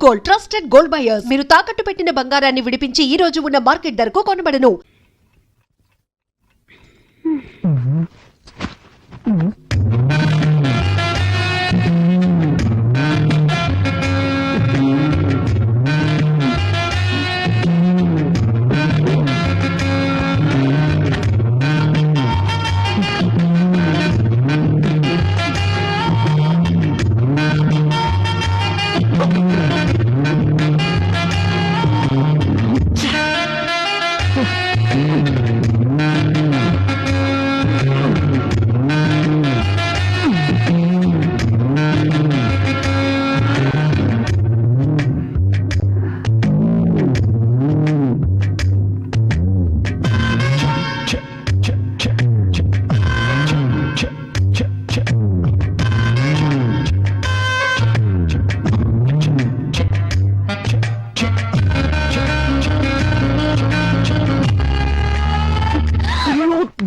Gold, trusted gold buyers. మీరు తాకట్టు పెట్టిన బంగారాన్ని విడిపించి ఈ రోజు ఉన్న మార్కెట్ ధరకు కొనబడను.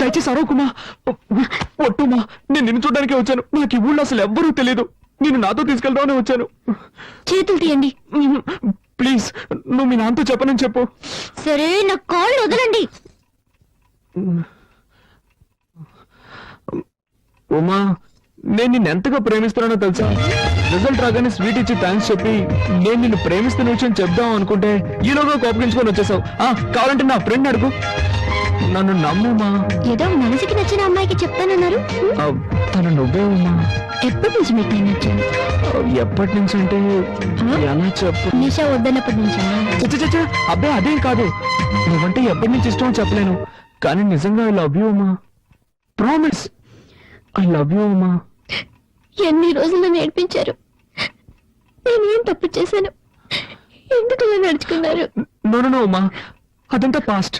దయచేసి అరవకుమా, ఒట్టుమా. నేను నిన్ను చూడడానికి వచ్చాను. నాకు ఈ ఊళ్ళో అసలు ఎవ్వరూ తెలియదు. నేను నాతో తీసుకెళ్దామని వచ్చాను. చేతులు తీయండి ప్లీజ్. నువ్వు మీ నాన్నతో చెప్పనని చెప్పు. సరే, నా కాళ్ళు వదలండి. ఉమా, నేను నిన్ను ఎంతగా ప్రేమిస్తున్నానో తెలుసా? రిజల్ట్ రాగానే స్వీట్ ఇచ్చి థ్యాంక్స్ చెప్పి నేను నిన్ను ప్రేమిస్తున్న విషయం చెప్దాం అనుకుంటే ఈలోగా కోపగించుకొని వచ్చేసావు. కావాలంటే నా ఫ్రెండ్ అడుగు. నన్ను నమ్ముమా. ఏదో మనసుకి నచ్చిన అమ్మాయికి చెప్తానన్నారు. తను నువ్వే ఉన్నా. ఎప్పటి నుంచి మీకు టైం వచ్చాను? ఎప్పటి నుంచి అంటే ఎలా చెప్పు. నిషా వద్దన్నప్పటి నుంచా? అబ్బాయి అదేం కాదు. నువ్వంటే ఎప్పటి నుంచి ఇష్టమో చెప్పలేను, కానీ నిజంగా I love you Uma. Promise, I love you Uma. ఎన్ని రోజులు నేర్పించారు. నేనేం తప్పు చేశాను? ఎందుకు ఇలా నడుచుకున్నారు? నో ఉమా, అదంతా పాస్ట్.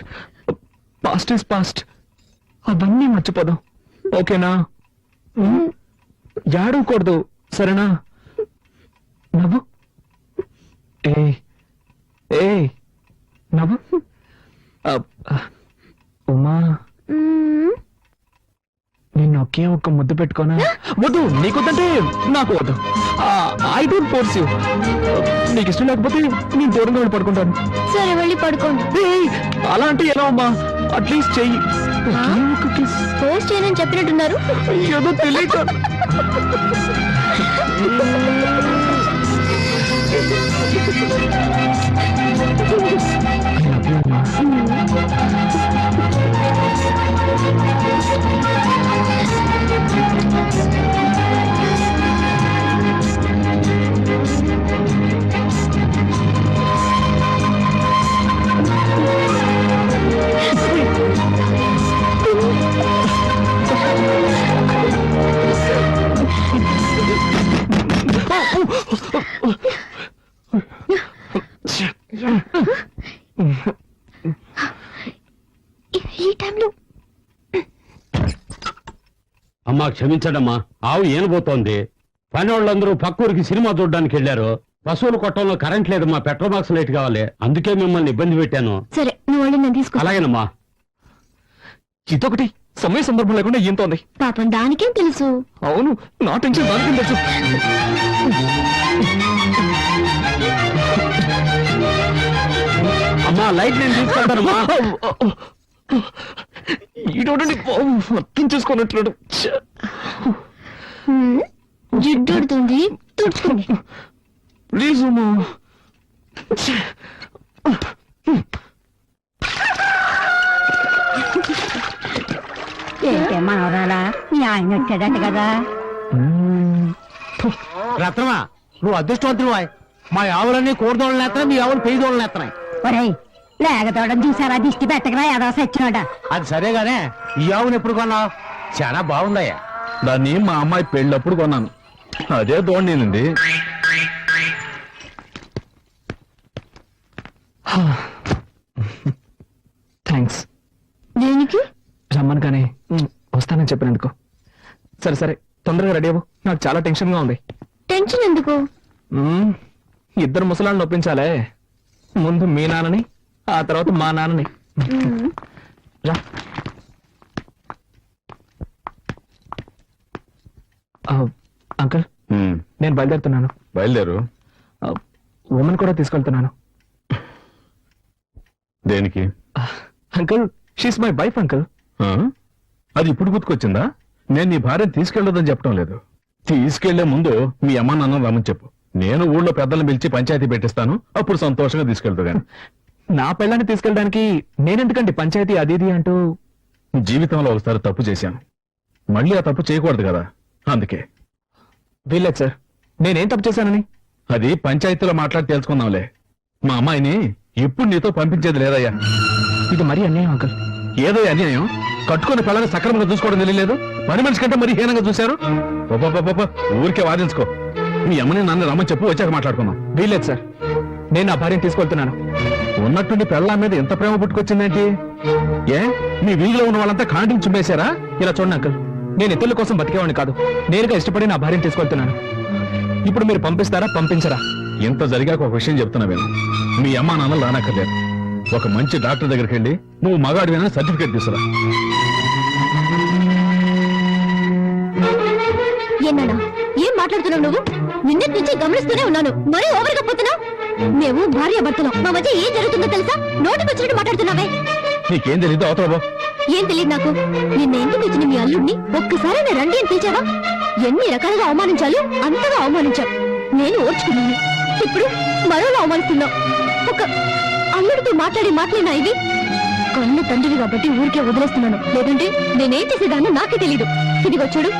Past is past. అవన్నీ మర్చిపోదాం, ఓకేనా? ఏడవకూడదు, సరేనా? నవ్వు. ఏ నవ్వు. ఉమా, నిన్ను ఒకే ఒక్క ముద్దు పెట్టుకోనా? వద్దు, నీకొద్దంటే నాకు వద్దు. I don't force you. నీకు ఇష్టం లేకపోతే నేను దూరంగా వెళ్ళి పడుకుంటాను. సరే, వెళ్ళి పడుకోండి. అలా అంటే ఎలా అమ్మా? అట్లీస్ట్ చెయ్యి. ఫోర్స్ చేయనని చెప్పినట్టున్నారు. ఏదో తెలియక. ఈ టైంలో అమ్మా, క్షమించడమ్మా. ఆవు ఏనబోతోంది. పని వాళ్ళందరూ పక్కూరికి సినిమా చూడడానికి వెళ్లారు. పశువుల కొట్టంలో కరెంట్ లేదమ్మా. పెట్రోల్ బాక్స్ లైట్ కావాలి. అందుకే మిమ్మల్ని ఇబ్బంది పెట్టాను. సరే, నువ్వు వెళ్ళి నేను తీసుకొస్తా. అలాగేనమ్మా. ఇదొకటి సమయ సందర్భం లేకుండా ఏంతోంది. పాపం దానికేం తెలుసు. అవును, నా టెన్షన్ దానికేం తెలుసు. అమ్మా, లైట్ నేను తీసుకుంటానమ్మా. ఈడోడండి అర్థం చేసుకున్నట్లు. జిడ్డుతుంది, తుడుచుకోండి. ప్లీజ్ అమ్మా. ఏంటే మనవరాలా, మీ ఆయన వచ్చాడంట కదా? రత్నమా, నువ్వు అదృష్టవంతుడు. మా ఆవులన్నీ కోరదోళ్ళని ఎత్తనా, మీ ఆవులు పెయ్యదోళ్ళని ఎత్తనాయి. ఒరేయ్, లేగతోడం చూసారా? దిష్టి పెట్టకరా ఏదో సచ్చినోడా. అది సరేగానే, ఈ ఆవును ఎప్పుడు కొన్నావు? చాలా బాగుందయ్యా. దాన్ని మా అమ్మాయి పెళ్ళప్పుడు కొన్నాను. అదే దోండింది. థ్యాంక్స్. దేనికి? రమ్మను కానీ వస్తానని చెప్పినందుకు. సరే సరే, తొందరగా రెడీ అవ్వు. నాకు చాలా టెన్షన్ గా ఉంది. టెన్షన్ ఎందుకు? ఇద్దరు ముసలాళ్ళని ఒప్పించాలే. ముందు మీ నాన్నని, ఆ తర్వాత మా నాన్నని. రా. అంకుల్, నేను బయలుదేరుతున్నాను. బయలుదేరు. ఉమెన్ కూడా తీసుకెళ్తున్నాను. దేనికి? Uncle, she's my wife uncle. ఆ? అది ఇప్పుడు గుర్తుకొచ్చిందా? నేను నీ భార్యను తీసుకెళ్లొద్దని చెప్పడం లేదు. తీసుకెళ్లే ముందు మీ అమ్మ నాన్న రమ్మని చెప్పు. నేను ఊళ్ళో పెద్దలను పిలిచి పంచాయతీ పెట్టిస్తాను. అప్పుడు సంతోషంగా తీసుకెళ్తా గాని. నా పెళ్ళాన్ని తీసుకెళ్ళడానికి నేనెందుకండి పంచాయతీ అది ఇది అంటూ. జీవితంలో ఒకసారి తప్పు చేశాను, మళ్ళీ ఆ తప్పు చేయకూడదు కదా, అందుకే. వీల్లేదు సార్, నేనేం తప్పు చేశానని. అది పంచాయతీలో మాట్లాడి తెలుసుకుందాంలే. మా అమ్మాయిని ఎప్పుడు నీతో పంపించేది లేదయ్యా. ఇది మరీ అన్యాయం అంకుల్. ఏదో అన్యాయం. కట్టుకుని పిల్లల్ని సక్రమంగా చూసుకోవడం తెలియలేదు. పని మనిషి కంటే మరీ హీనంగా చూశారు. ఊరికే వాదించుకో. మీ అమ్మని నన్ను రమ్మని చెప్పు, వచ్చాక మాట్లాడుకుందాం. వీల్లేదు సార్, నేను నా భార్యను తీసుకెళ్తున్నాను. ఉన్నట్టుండి పెళ్ళ మీద ఎంత ప్రేమ పుట్టుకొచ్చిందేంటి? ఏ మీ వీధిలో ఉన్న వాళ్ళంతా కాంటింగ్ చుమ్మేశారా? ఇలా చూడండి అంకుల్, నేను ఇతరుల కోసం బతికేవాడిని కాదు. నేరుగా ఇష్టపడి నా భార్యను తీసుకెళ్తున్నాను. ఇప్పుడు మీరు పంపిస్తారా, పంపించరా? ఇంత జరిగాక ఒక విషయం చెప్తున్నా విను. మీ అమ్మా నాన్నలు రానక్కర్లేదు. ఒక మంచి డాక్టర్ దగ్గరికి వెళ్ళి నువ్వు మగాడివేనా సర్టిఫికేట్ తీసుకురా. ఏనాడా ఏం మాట్లాడుతున్నావు నువ్వు? నిన్నటి నుంచి గమనిస్తూనే ఉన్నాను, మరీ ఓవర్ గా పోతున్నావు. మేము భార్య భర్తలం, మా మధ్య ఏం జరుగుతుందో తెలుసా? నోటికి వచ్చినట్టు మాట్లాడుతున్నావే. నీకేం తెలీదు, అవతల ఏం తెలియదు నాకు. నిన్న ఇంటికి వచ్చిన మీ అల్లుడిని ఒక్కసారి రండి అని పిలిచావా? ఎన్ని రకాలుగా అవమానించాలో అంతగా అవమానించావు. నేను ఓర్చుకున్నాను. ఇప్పుడు మరోలా అవమానిస్తున్నావు. ఒక అల్లుడితో మాట్లాడినా ఇది కన్ను తండ్రివి కాబట్టి ఊరికే వదిలేస్తున్నాను. లేదంటే నేనేం చేసేదాన్ని నాకే తెలీదు. ఇదిగో చూడు,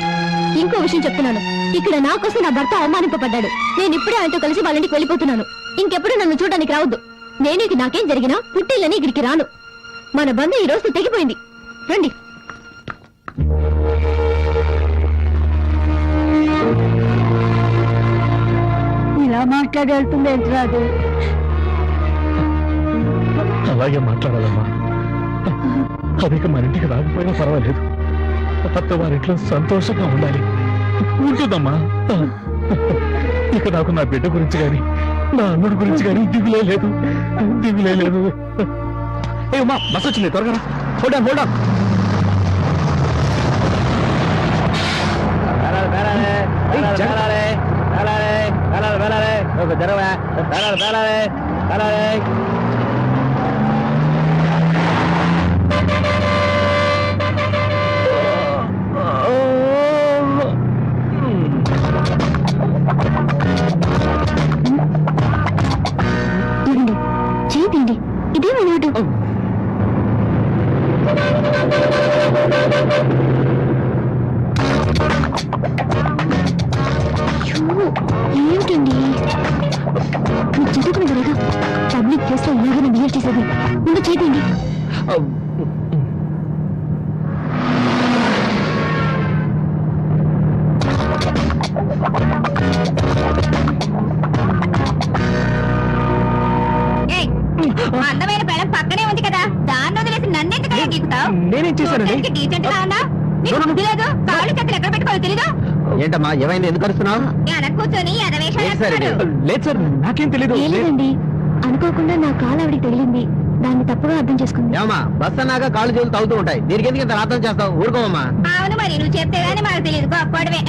ఇంకో విషయం చెప్తున్నాను. ఇక్కడ నా కోసం నా భర్త అవమానింపబడ్డాడు. నేను ఇప్పుడే ఆయనతో కలిసి వాళ్ళ ఇంటికి వెళ్ళిపోతున్నాను. ఇంకెప్పుడు నన్ను చూడడానికి రావద్దు. నేను ఇక నాకేం జరిగినా పుట్టిల్లని ఇక్కడికి రాను. మన బంధం ఈ రోజు తెగిపోయింది. రండి. ఇలా మాట్లాడి వెళ్తుంది ఏంట్రాదు? అలాగే మాట్లాడాలమ్మా. అదిక మన ఇంటికి రాకపోయినా పర్వాలేదు. అత్త వారింట్లో సంతోషంగా ఉండాలి. ఉంటుందమ్మా. ఇక నాకు నా బిడ్డ గురించి గాని నా అల్లుడి గురించి గాని దిగులే లేదు. ఏ ఉమా, బస్ వచ్చింది, త్వరగా రా. Hold on. చూడండి, చేయండి. ఇదేమైనా ఏమిటండి మీరు చదువుకున్న త్వరగా పబ్లిక్ ప్లేస్ లో ఇలాగైనా బిహేవ్ చేసేది. ముందు చేయండి. అందమైన పెళ్ళం పక్కనే ఉంది కదా, దాన్ని వదిలేసి నన్నెందుకు గీకుతావు? నేనేం చేశానండి? డీసెంట్ గా ఉన్నా నీకు తెలియదు. కాళ్ళు చేతులు ఎక్కడ పెట్టుకోవాలి తెలీదు. ఏంటమ్మా, ఏమైంది? ఎందుకు అరుస్తున్నావు? వెనక కూర్చొని ఎదవేషాలు. లేదు సార్, నాకేం తెలీదు. ఏం లేదండి, అనుకోకుండా నా కాలు ఆవిడికి తగిలింది. దాన్ని తప్పుగా అర్థం చేసుకుంది. ఏమా, బస్ అన్నాక కాళ్ళు చేతులు తగ్గుతూ ఉంటాయి. దీనికి ఎందుకు ఇంత అర్థం చేస్తావు? ఊరుకోమమ్మా. అవును, మరి నువ్వు చెప్తే గానీ మాకు తెలియదు. గొప్పడవే.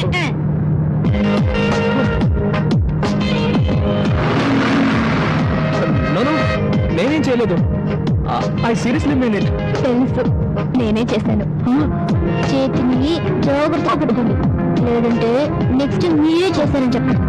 నేనేం చేయలేదు. I seriously mean it. తెలుసు, నేనే చేశాను. చేతిని జాగ్రత్తగా పెట్టుకోండి, లేదంటే నెక్స్ట్ మీరే చేశారని చెప్పండి.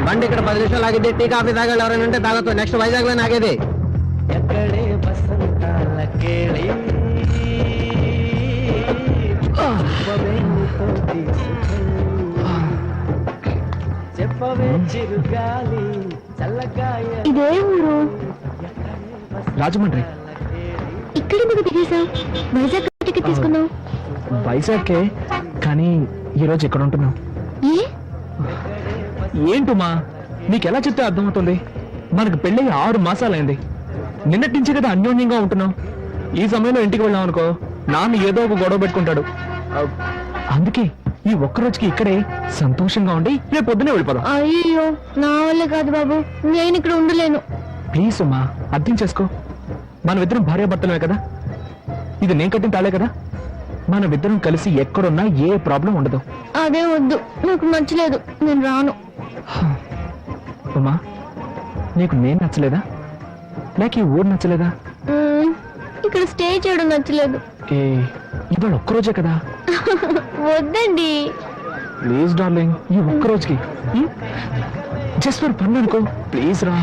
బండి ఇక్కడ 10 నిమిషాలు ఆగితే టీ కాఫీ తాగాలి. ఎవరైనా ఉంటే తాగొచ్చు. నెక్స్ట్ వైజాగ్ లో ఆగేది. ఇదే ఊరు? రాజమండ్రి. ఇక్కడ ఎందుకు దిగేశావు? వైజాగ్ టికెట్ తీసుకున్నావు. వైజాగ్కే, కానీ ఈరోజు ఇక్కడ ఉంటున్నాం. ఏ ఏంటుమా, నీకెలా చెప్తే అర్థమవుతుంది? మనకు పెళ్ళి 6 మాసాలైంది. నిన్నటి నుంచి కదా అన్యోన్యంగా ఉంటున్నాం. ఈ సమయంలో ఇంటికి వెళ్ళాం అనుకో, నాన్న ఏదో ఒక గొడవ పెట్టుకుంటాడు. అందుకే ఈ ఒక్కరోజుకి ఇక్కడే సంతోషంగా ఉండి రేపు పొద్దునే వెళ్ళిపోదాం. అయ్యో, నా వల్ల కాదు బాబు, నేను ఇక్కడ ఉండలేను. ప్లీజ్ ఉమా, అర్థం చేసుకో. మనమిద్దరం భార్యాభర్తలమే కదా, ఇది నేను కట్టిన తాళే కదా. మనమిద్దరం కలిసి ఎక్కడున్నా ఏ ప్రాబ్లం ఉండదు. అదే వద్దు, నాకు నచ్చలేదు, నేను రాను. ఉమా, నీకు నేను నచ్చలేదా, లేక ఈ ఊరు నచ్చలేదా? ఇక్కడ స్టే చేయడం నచ్చలేదు. ఏ ఇవాళ ఒక్కరోజే కదా. వద్దండి. ప్లీజ్ డార్లింగ్, ఈ ఒక్కరోజుకి జస్ట్ ఫర్ పన్ను అనుకో. ప్లీజ్ రా,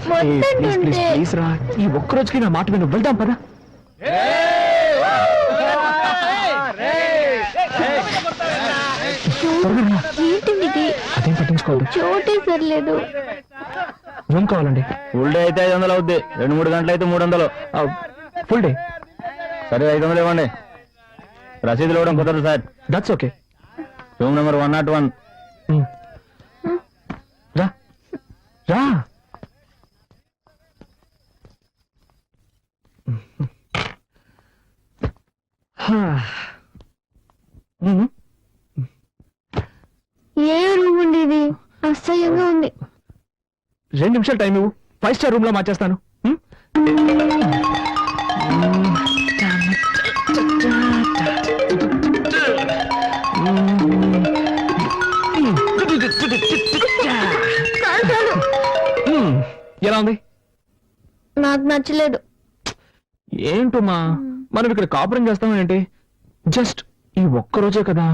ప్లీజ్ ప్లీజ్ ప్లీజ్ రా, ఈ ఒక్కరోజుకి నా మాట విను. వెళ్దాం పదా. ఏంటండి ఇది? అదేం పట్టించుకోవద్దు. చోటే సరిలేదు. రూమ్ కావాలండి. ఫుల్ డే అయితే 500 అవుద్ది, 2-3 గంటలు అయితే 300. ఫుల్ డే సరే 500 ఇవ్వండి. రసీదులు ఇవ్వడం కుదరదు sir. That's okay. Room number 101. రా రా. ఏ రూమ్ అండి ఇది? అసహ్యంగా ఉంది. 2 నిమిషాలు టైం ఇవ్వు, 5 స్టార్ రూమ్ లో మార్చేస్తాను. ఎలా ఉంది? నాకు నచ్చలేదు. ఏంటమ్మా, మనం ఇక్కడ కాపురం చేస్తాం ఏంటి? జస్ట్ ఈ ఒక్కరోజే కదా.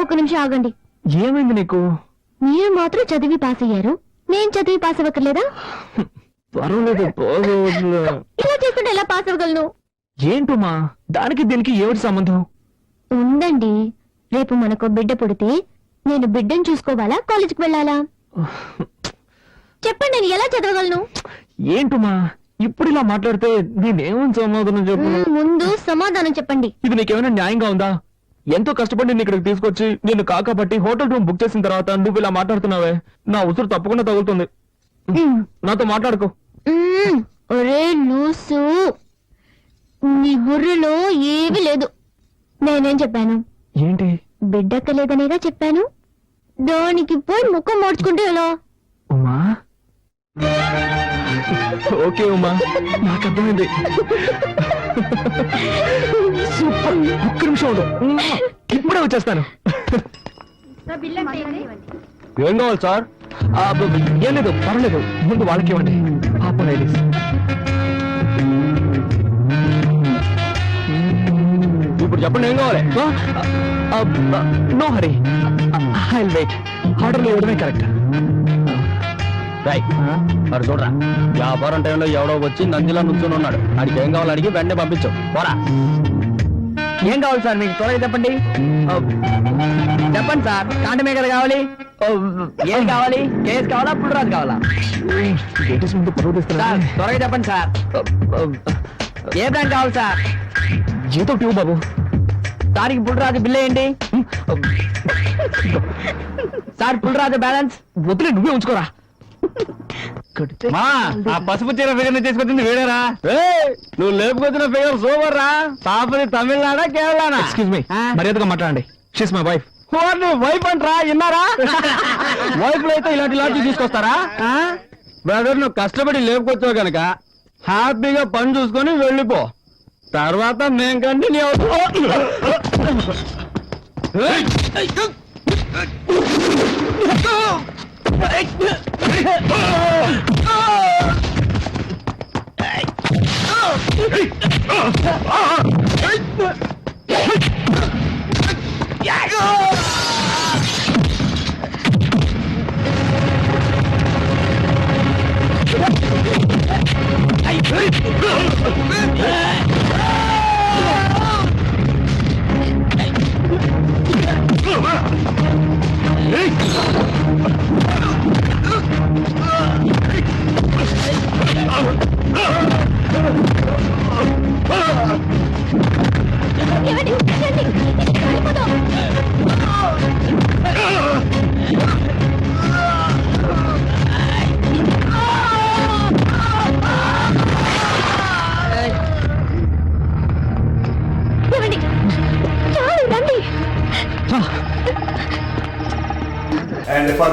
ఒక నిమిషం ఆగండి. ఏమైంది నీకు? మీరు మాత్రం చదివి పాస్ అయ్యారు, నేను చదివి పాస్ అవ్వక్కర్లేదా? పర్వాలేదు, ఇలా చేసుకుంటే ఎలా పాస్ అవ్వగలను? ఏంటమ్మా, దానికి దీనికి ఏమిటి సంబంధం? ఉందండి. రేపు మనకు బిడ్డ పుడితే నేను బిడ్డను చూసుకోవాలా, కాలేజీకి వెళ్ళాలా? చెప్పండి, నేను ఎలా చదవగలను? ఏంటమ్మా ఇప్పుడు ఇలా మాట్లాడితే నేనేమని సమాధానం చెప్పు? ముందు సమాధానం చెప్పండి. ఇది నీకేమైనా న్యాయంగా ఉందా? ఎంతో కష్టపడి నిన్ను ఇక్కడికి తీసుకొచ్చి నిన్ను కాకపట్టి హోటల్ రూమ్ బుక్ చేసిన తర్వాత నువ్వు ఇలా మాట్లాడుతున్నావే, నా ఉసురు తప్పకుండా తగులుతుంది. నాతో మాట్లాడుకో. ఒరే లూసు, నీ బుర్రలో ఏమీ లేదు. నేనేం చెప్పాను? ఏంటి? బిడ్డక్కలేదనేగా చెప్పాను. దానికి పోయి ముఖం మార్చుకుంటే ఎలా? ఉమా, ఓకే ఉమా, నాకు అర్థమైంది. సూపర్, ఒక్క నిమిషం ఉండు, ఇప్పుడే వచ్చేస్తాను. ఏం కావాలి సార్? ఏం లేదు, పర్వాలేదు, ముందు వాళ్ళకి ఇవ్వండి. పాప లేడీస్. ఇప్పుడు చెప్పండి ఏం కావాలి? No hurry, I will wait. ఆర్డర్లు ఇవ్వడమే కరెక్ట్. మరి చూడరా, వ్యాపారం టైంలో ఎవడో వచ్చి నందిలా నుంచుని ఉన్నాడు. ఆడికి ఏం కావాలి అడిగి వెంటనే పంపించు. పోరా. ఏం కావాలి సార్ మీకు? త్వరగా చెప్పండి. చెప్పండి సార్, కాంటమే కదా కావాలి? ఏం కావాలి? కేసు కావాలా, పుల్లరాజు కావాలా? లేడీస్ ముందు పరువు తీస్తున్నా. సార్ త్వరగా చెప్పండి సార్. ఏ బ్రాండ్ కావాలి సార్? ఏదో ట్యూ బాబు. సార్కి పుల్లరాజు బిల్ ఏంటి సార్? పుల్లరాజు బ్యాలెన్స్ వదిలే, నువ్వే ఉంచుకోరా. మా ఆ పసుపు చీర ఫిగర్ తీసుకొచ్చింది వేడేరా? నువ్వు లేపుకొచ్చిన ఫిగర్ సూపర్ రా. పాపది తమిళనాడా కేరళనా? ఎక్స్క్యూజ్ మీ, మర్యాదగా మాట్లాడండి. She's my wife. వైఫ్ అంటరా? విన్నారా? వైఫ్ లో అయితే ఇలాంటి లాంటి తీసుకొస్తారా? బ్రదర్, నువ్వు కష్టపడి లేపుకొచ్చావు కనుక హ్యాపీగా పని చూసుకొని వెళ్ళిపో. తర్వాత మేం continue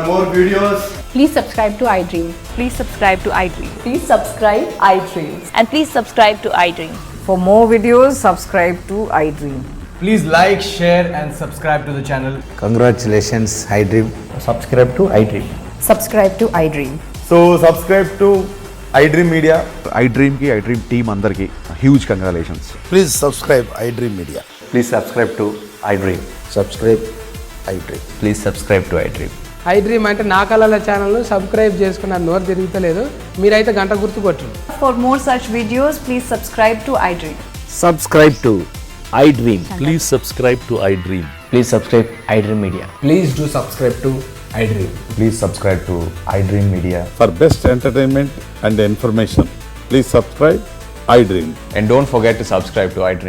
more videos, Please subscribe to iDream. Please subscribe to iDream. Please subscribe iDream. And please subscribe to iDream. For more videos, subscribe to iDream. please like, share and subscribe to the channel. Congratulations, iDream. Subscribe to iDream. Subscribe to iDream. So subscribe to iDream Media. iDream ki iDream team అందరికి huge congratulations. Please subscribe iDream Media. Please subscribe to iDream. Subscribe iDream. Please subscribe to iDream. iDream అంటే నా కళల channel subscribe చేసుకున్న నోరు తిరుగుతలేదు మీరైతే గంట గుర్తు కొట్టండి. For more such videos, please subscribe to iDream. Subscribe to iDream. Please subscribe to iDream. Please subscribe iDream Media. Please do subscribe to iDream. Please subscribe to iDream Media. For best entertainment and information, please subscribe iDream. And don't forget to subscribe to iDream.